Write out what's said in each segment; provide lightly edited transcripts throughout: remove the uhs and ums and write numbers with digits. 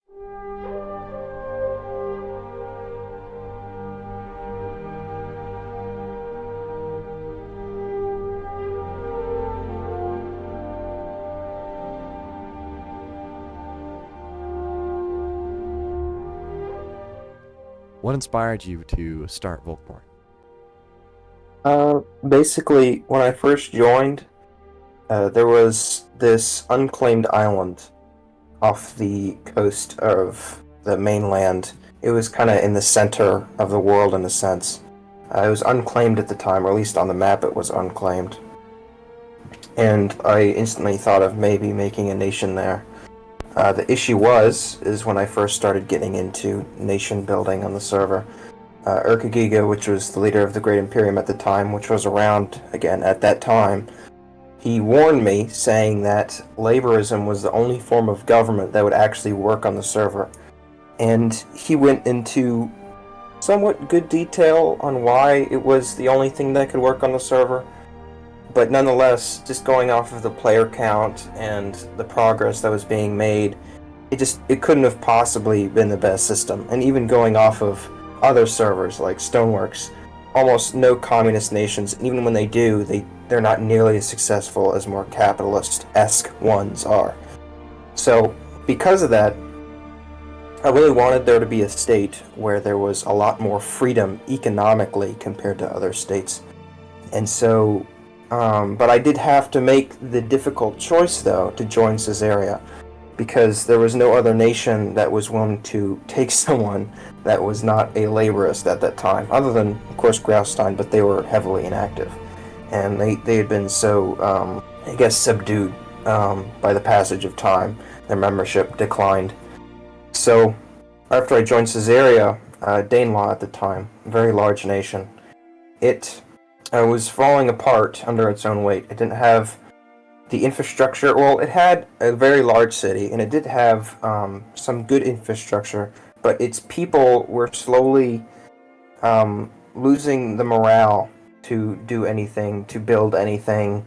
What inspired you to start Volkmor? Basically, when I first joined, there was this unclaimed island off the coast of the mainland. It was kind of in the center of the world in a sense. It was unclaimed at the time, or at least on the map it was unclaimed. And I instantly thought of maybe making a nation there. The issue is when I first started getting into nation building on the server, Urkagiga, which was the leader of the Great Imperium at the time, which was around again at that time, he warned me, saying that laborism was the only form of government that would actually work on the server. And he went into somewhat good detail on why it was the only thing that could work on the server. But nonetheless, just going off of the player count and the progress that was being made, it couldn't have possibly been the best system. And even going off of other servers like Stoneworks, almost no communist nations, and even when they do, they're not nearly as successful as more capitalist-esque ones are. So, because of that, I really wanted there to be a state where there was a lot more freedom economically compared to other states. And so, but I did have to make the difficult choice, though, to join Caesarea, because there was no other nation that was willing to take someone that was not a laborist at that time, other than, of course, Graustein, but they were heavily inactive. And they had been so, I guess, subdued by the passage of time. Their membership declined. So, after I joined Caesarea, Danelaw at the time, a very large nation, it was falling apart under its own weight. It didn't have the infrastructure. Well, it had a very large city, and it did have some good infrastructure, but its people were slowly losing the morale to do anything, to build anything,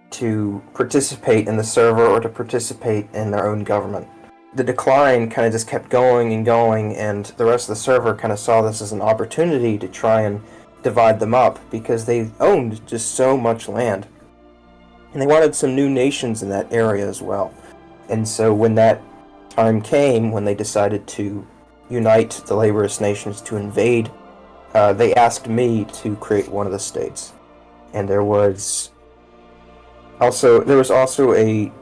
to participate in the server, or to participate in their own government. The decline kind of just kept going and going, and the rest of the server kind of saw this as an opportunity to try and divide them up, because they owned just so much land. And they wanted some new nations in that area as well. And so when that time came, when they decided to unite the laborist nations to invade, they asked me to create one of the states. And there was also a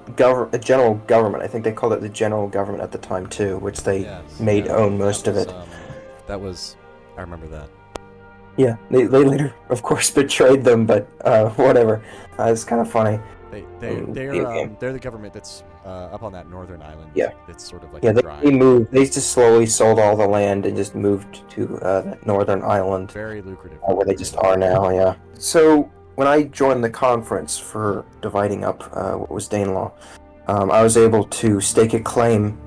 general government. I think they called it the general government at the time too, which they made own most of it. I remember that. Yeah, they later, of course, betrayed them, but whatever. It's kind of funny. They're the government that's up on that northern island. Yeah. It's sort of like Yeah, dry. they moved. They just slowly sold all the land and just moved to that northern island. Very lucrative. Where they just are now, yeah. So, when I joined the conference for dividing up what was Danelaw, I was able to stake a claim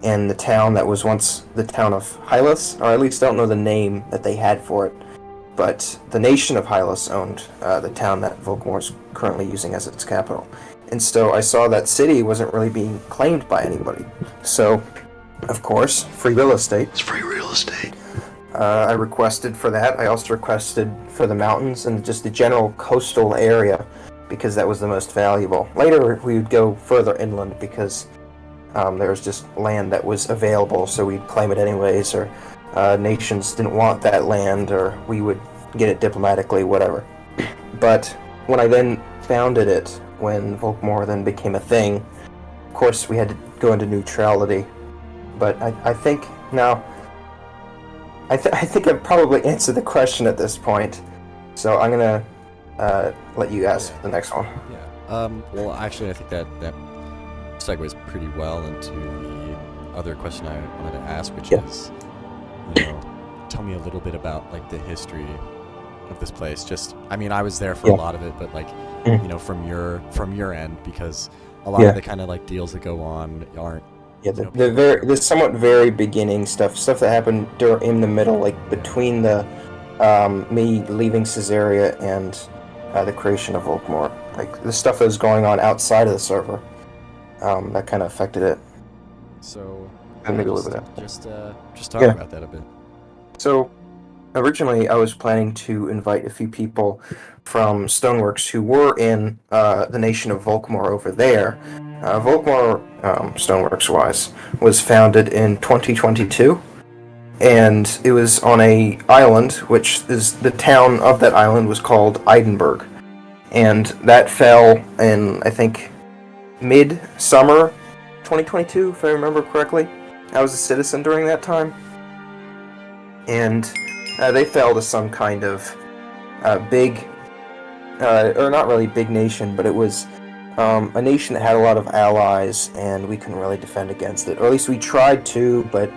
in the town that was once the town of Hylas, or at least I don't know the name that they had for it, but the nation of Hylas owned the town that Volkmor is currently using as its capital. And so I saw that city wasn't really being claimed by anybody. So, of course, free real estate. It's free real estate. I requested for that. I also requested for the mountains and just the general coastal area, because that was the most valuable. Later, we would go further inland because there was just land that was available, so we'd claim it anyways, or nations didn't want that land, or we would get it diplomatically, whatever. But when I then founded it, when Volkmor then became a thing, of course we had to go into neutrality. But I think now, I think I've probably answered the question at this point, so I'm gonna let you ask the next one. Yeah. Well, actually, I think that segues pretty well into the other question I wanted to ask, which is, tell me a little bit about like the history of this place. Just, I mean, I was there for a lot of it, but like, from your end, because a lot of the kind of like deals that go on aren't. Yeah, the somewhat very beginning stuff that happened in the middle, like between the me leaving Caesarea and the creation of Volkmor, like the stuff that was going on outside of the server, that kind of affected it. So, and maybe live with that. Just talk Yeah. about that a bit. So originally, I was planning to invite a few people from Stoneworks who were in the nation of Volkmor over there. Volkmor, Stoneworks-wise, was founded in 2022, and it was on a island, which is the town of that island was called Eidenberg, and that fell in, I think, mid-summer 2022, if I remember correctly. I was a citizen during that time, and they fell to some kind of big, or not really big nation, but it was a nation that had a lot of allies, and we couldn't really defend against it. Or at least we tried to, but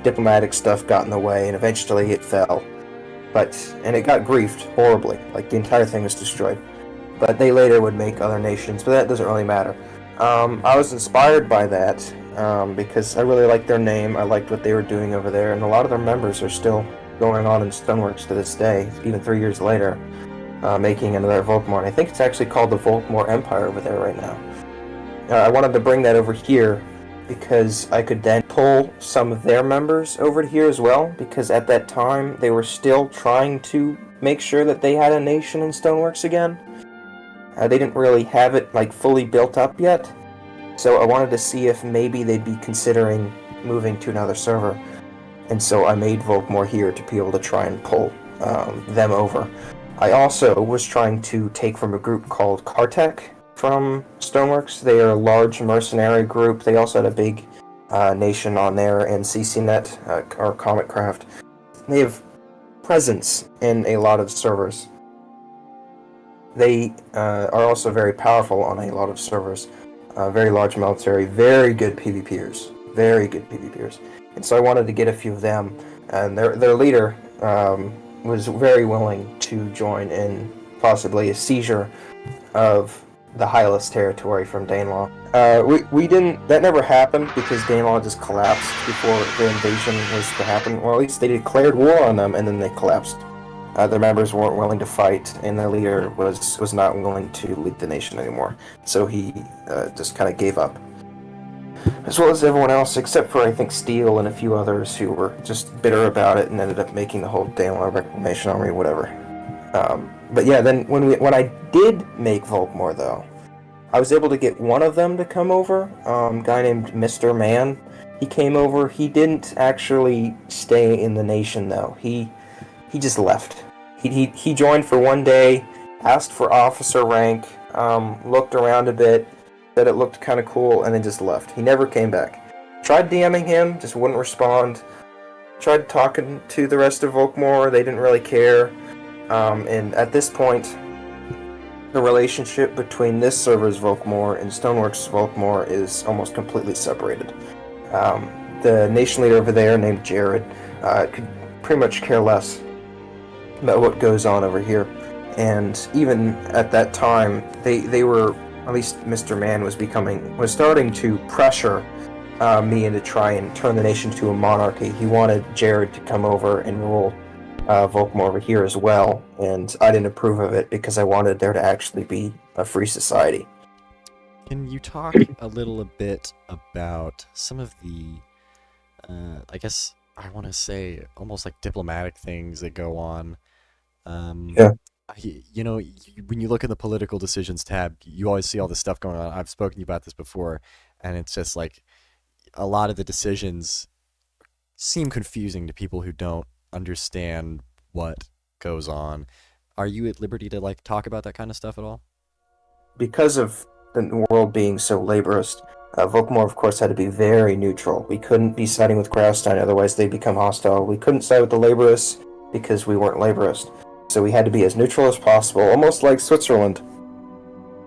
diplomatic stuff got in the way, and eventually it fell. And it got griefed horribly, like the entire thing was destroyed. But they later would make other nations, but that doesn't really matter. I was inspired by that because I really liked their name, I liked what they were doing over there, and a lot of their members are still going on in Stoneworks to this day, even 3 years later, making another Volkmor. And I think it's actually called the Volkmor Empire over there right now. I wanted to bring that over here because I could then pull some of their members over to here as well, because at that time they were still trying to make sure that they had a nation in Stoneworks again. They didn't really have it like fully built up yet, so I wanted to see if maybe they'd be considering moving to another server. And so I made Volkmor here to be able to try and pull them over. I also was trying to take from a group called Kartek from Stoneworks. They are a large mercenary group. They also had a big nation on there in CCNet, or Cometcraft. They have presence in a lot of servers. They are also very powerful on a lot of servers. Very large military, very good PvPers. Very good PvPers. And so I wanted to get a few of them. And their leader was very willing to join in possibly a seizure of the Hylas territory from Danelaw. We didn't. That never happened because Danelaw just collapsed before the invasion was to happen. Or at least they declared war on them and then they collapsed. Their members weren't willing to fight, and their leader was not willing to lead the nation anymore. So he just kind of gave up. As well as everyone else, except for I think Steele and a few others who were just bitter about it and ended up making the whole Danelaw Reclamation Army, whatever. But yeah, then when I did make Volkmor, though, I was able to get one of them to come over. A guy named Mr. Man. He came over. He didn't actually stay in the nation, though. He just left. He joined for one day, asked for officer rank, looked around a bit, said it looked kind of cool, and then just left. He never came back. Tried DMing him, just wouldn't respond. Tried talking to the rest of Volkmor, they didn't really care. And at this point, the relationship between this server's Volkmor and Stoneworks' Volkmor is almost completely separated. The nation leader over there, named Jared, could pretty much care less about what goes on over here. And even at that time, they were, at least Mr. Man was starting to pressure me into try and turn the nation to a monarchy. He wanted Jared to come over and rule Volkmor over here as well, and I didn't approve of it because I wanted there to actually be a free society. Can you talk a little bit about some of the, I guess I want to say almost like diplomatic things that go on? Yeah. You know, when you look in the political decisions tab, you always see all this stuff going on. I've spoken to you about this before, and it's just like a lot of the decisions seem confusing to people who don't understand what goes on. Are you at liberty to like talk about that kind of stuff at all? Because of the world being so laborist, Volkmor, of course, had to be very neutral. We couldn't be siding with Graustein, otherwise they'd become hostile. We couldn't side with the laborists because we weren't laborist. So we had to be as neutral as possible, almost like Switzerland,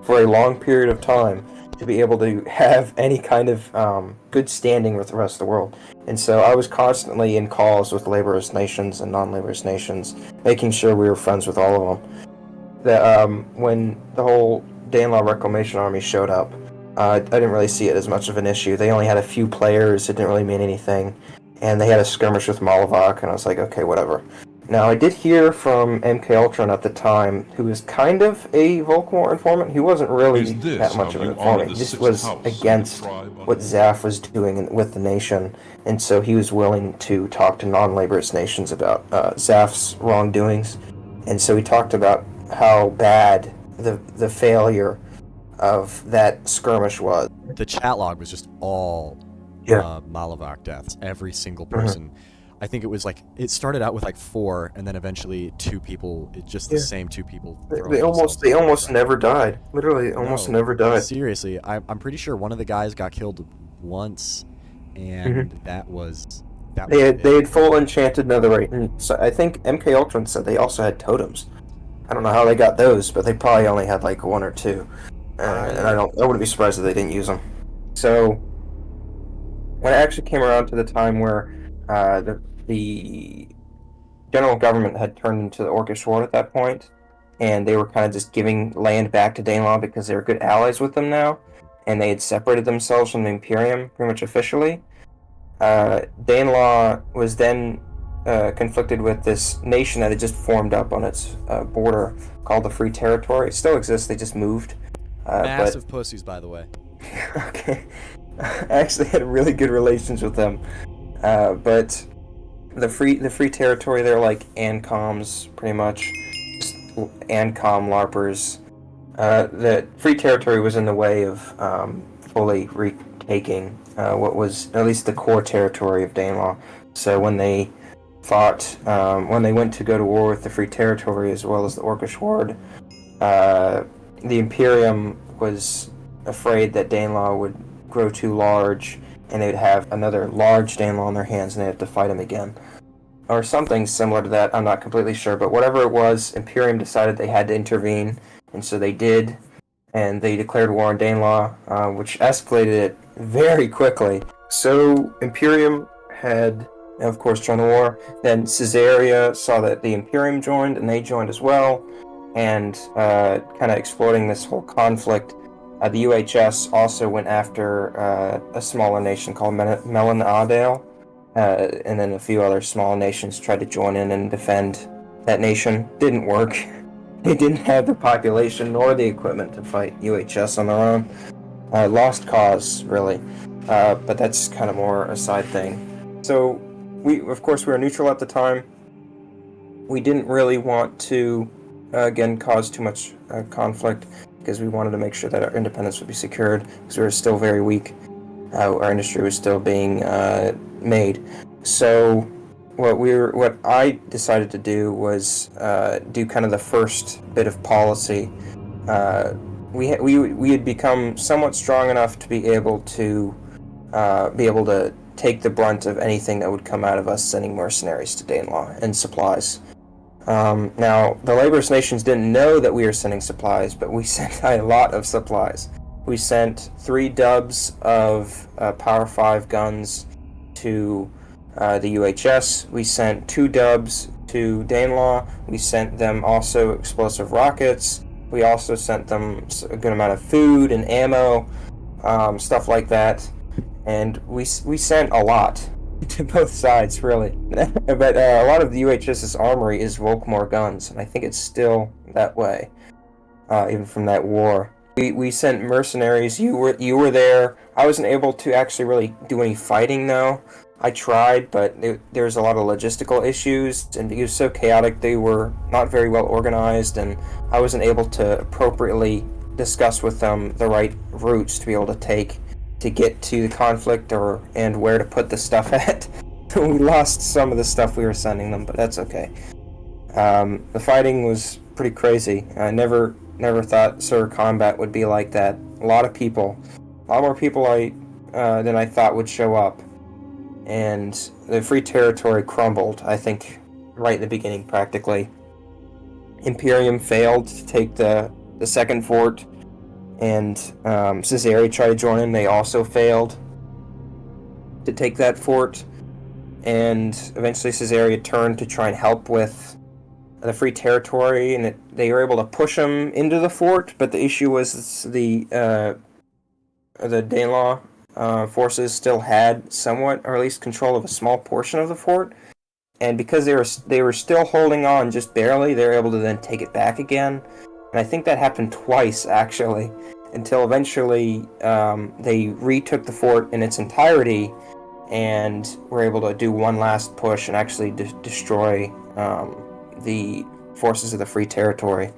for a long period of time, to be able to have any kind of good standing with the rest of the world. And so I was constantly in calls with laborist nations and non-laborist nations, making sure we were friends with all of them. When the whole Danelaw Reclamation Army showed up, I didn't really see it as much of an issue. They only had a few players, it didn't really mean anything, and they had a skirmish with Malavak, and I was like, okay, whatever. Now, I did hear from MK Ultron at the time, who was kind of a Volkmor informant. He wasn't Is really this that how much of an you honor informant. the He just sixth was house of the against tribe what of... Zaf was doing with the nation, and so he was willing to talk to non-laborist nations about Zaf's wrongdoings. And so he talked about how bad the failure of that skirmish was. The chat log was just all Yeah. Malavak deaths. Every single Mhm. person. I think it was like it started out with like 4, and then eventually 2 people. It just the Yeah. same 2 people They, throwing they almost themselves they into the almost fray. never died. Literally, almost No, never died. seriously, I'm pretty sure one of the guys got killed once, Mhm. and that They was had it. they had full enchanted netherite, and so I think MK Ultron said they also had totems. I don't know how they got those, but they probably only had like one or two, and I I wouldn't be surprised if they didn't use them. So when it actually came around to the time where the general government had turned into the Orcish Horde at that point, and they were kind of just giving land back to Danelaw because they were good allies with them now, and they had separated themselves from the Imperium pretty much officially. Danelaw was then conflicted with this nation that had just formed up on its border called the Free Territory. It still exists, they just moved. But massive pussies, by the way. okay, I actually had really good relations with them. But the free territory, they're like Ancoms, pretty much, just Ancom larpers. The free territory was in the way of fully retaking what was at least the core territory of Danelaw. So when they went to go to war with the free territory as well as the Orcish Horde, uh, the Imperium was afraid that Danelaw would grow too large, and they would have another large Danelaw on their hands, and they'd have to fight him again or something similar to that. I'm not completely sure, but whatever it was, Imperium decided they had to intervene, and so they did, and they declared war on Danelaw, which escalated it very quickly. So Imperium had, of course, joined the war. Then Caesarea saw that the Imperium joined, and they joined as well, and kind of exploiting this whole conflict. The UHS also went after a smaller nation called Melon Adale, and then a few other small nations tried to join in and defend that nation. Didn't work. They didn't have the population nor the equipment to fight UHS on their own. Lost cause, really. But that's kind of more a side thing. So of course, we were neutral at the time. We didn't really want to, again, cause too much conflict because we wanted to make sure that our independence would be secured because we were still very weak. Our industry was still being made. So what I decided to do was do kind of the first bit of policy. Uh, we had become somewhat strong enough to be able to take the brunt of anything that would come out of us sending mercenaries to Danelaw and supplies. Now, the laborers nations didn't know that we were sending supplies, but we sent a lot of supplies. We sent 3 dubs of Power 5 guns to the UHS. We sent 2 dubs to Danelaw. We sent them also explosive rockets. We also sent them a good amount of food and ammo, stuff like that. And we sent a lot to both sides, really. But a lot of the UHS's armory is Volkmor guns, and I think it's still that way, even from that war. We sent mercenaries. You were there. I wasn't able to actually really do any fighting though. I tried, but there was a lot of logistical issues, and it was so chaotic. They were not very well organized, and I wasn't able to appropriately discuss with them the right routes to be able to take to get to the conflict and where to put the stuff at. We lost some of the stuff we were sending them, but that's okay. The fighting was pretty crazy. I never thought Sir Combat would be like that. A lot more people than I thought would show up, and the free territory crumbled. I think right in the beginning, practically. Imperium failed to take the second fort, and Caesarea tried to join in. They also failed to take that fort, and eventually Caesarea turned to try and help with the free territory, and they were able to push them into the fort. But the issue was the Danelaw forces still had somewhat, or at least control of a small portion of the fort, and because they were still holding on just barely, they were able to then take it back again. And I think that happened twice actually, until eventually they retook the fort in its entirety, and were able to do one last push and actually destroy the forces of the Free Territory.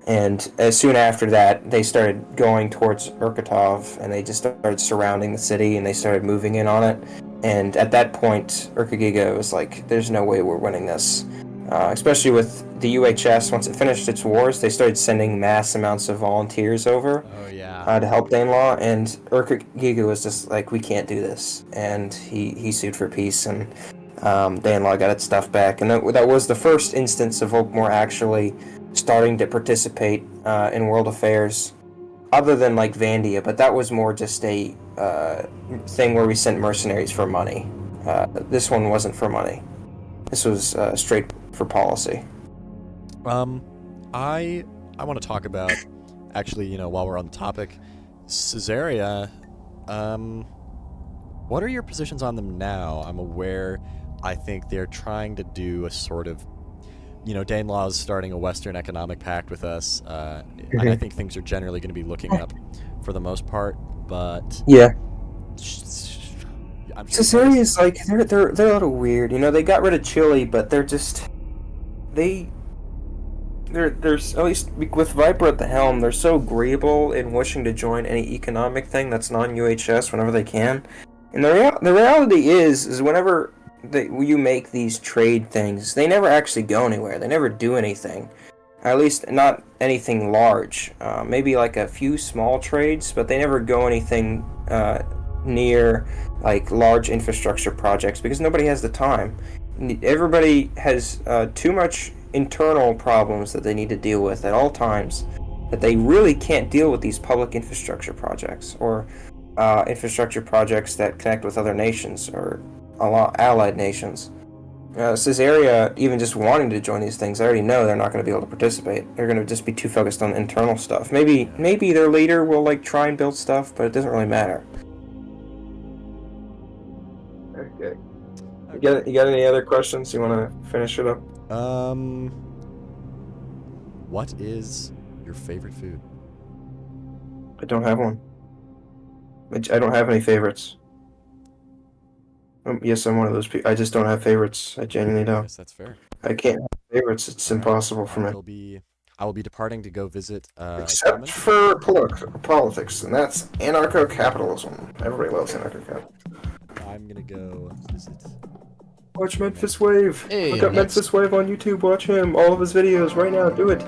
And as soon after that, they started going towards Urkatov, and they just started surrounding the city, and they started moving in on it. And at that point, Urkagiga was like, "There's no way we're winning this." Especially with the UHS, once it finished its wars, they started sending mass amounts of volunteers over Oh yeah. to help Danelaw, and Urkagiga was just like, "We can't do this," and he sued for peace, and Danelaw got its stuff back, and that was the first instance of Volkmor actually starting to participate in world affairs, other than like Vandia, but that was more just a thing where we sent mercenaries for money. This one wasn't for money. This was straight for policy. I want to talk about, actually, while we're on the topic, Caesarea. What are your positions on them now? I'm aware, I think they're trying to do a sort of, Danelaw is starting a Western economic pact with us, and I think things are generally going to be looking up for the most part, but yeah, I'm Caesarea is like they're a little weird. They got rid of Chile, but they're at least with Viper at the helm, they're so agreeable in wishing to join any economic thing that's non-UHS whenever they can. And the reality is whenever you make these trade things, they never actually go anywhere. They never do anything. At least not anything large. Maybe like a few small trades, but they never go anything near like large infrastructure projects because nobody has the time. Everybody has too much internal problems that they need to deal with at all times, that they really can't deal with these public infrastructure projects or infrastructure projects that connect with other nations or allied nations. Caesarea, even just wanting to join these things, I already know they're not going to be able to participate. They're going to just be too focused on internal stuff. Maybe their leader will like try and build stuff, but it doesn't really matter. Okay. You got any other questions? You want to finish it up? What is your favorite food? I don't have one. I don't have any favorites. Yes, I'm one of those people. I just don't have favorites. I genuinely don't. Yes, that's fair. I can't have favorites. It's impossible for me. I will be departing to go visit. Except for politics, and that's anarcho-capitalism. Everybody loves anarcho-capitalism. I'm gonna go visit. Watch Memphis Wave. Hey, Look up Memphis Wave on YouTube. Watch him. All of his videos right now. Do it.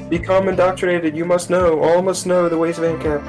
Become indoctrinated. You must know. All must know the ways of ANCAP.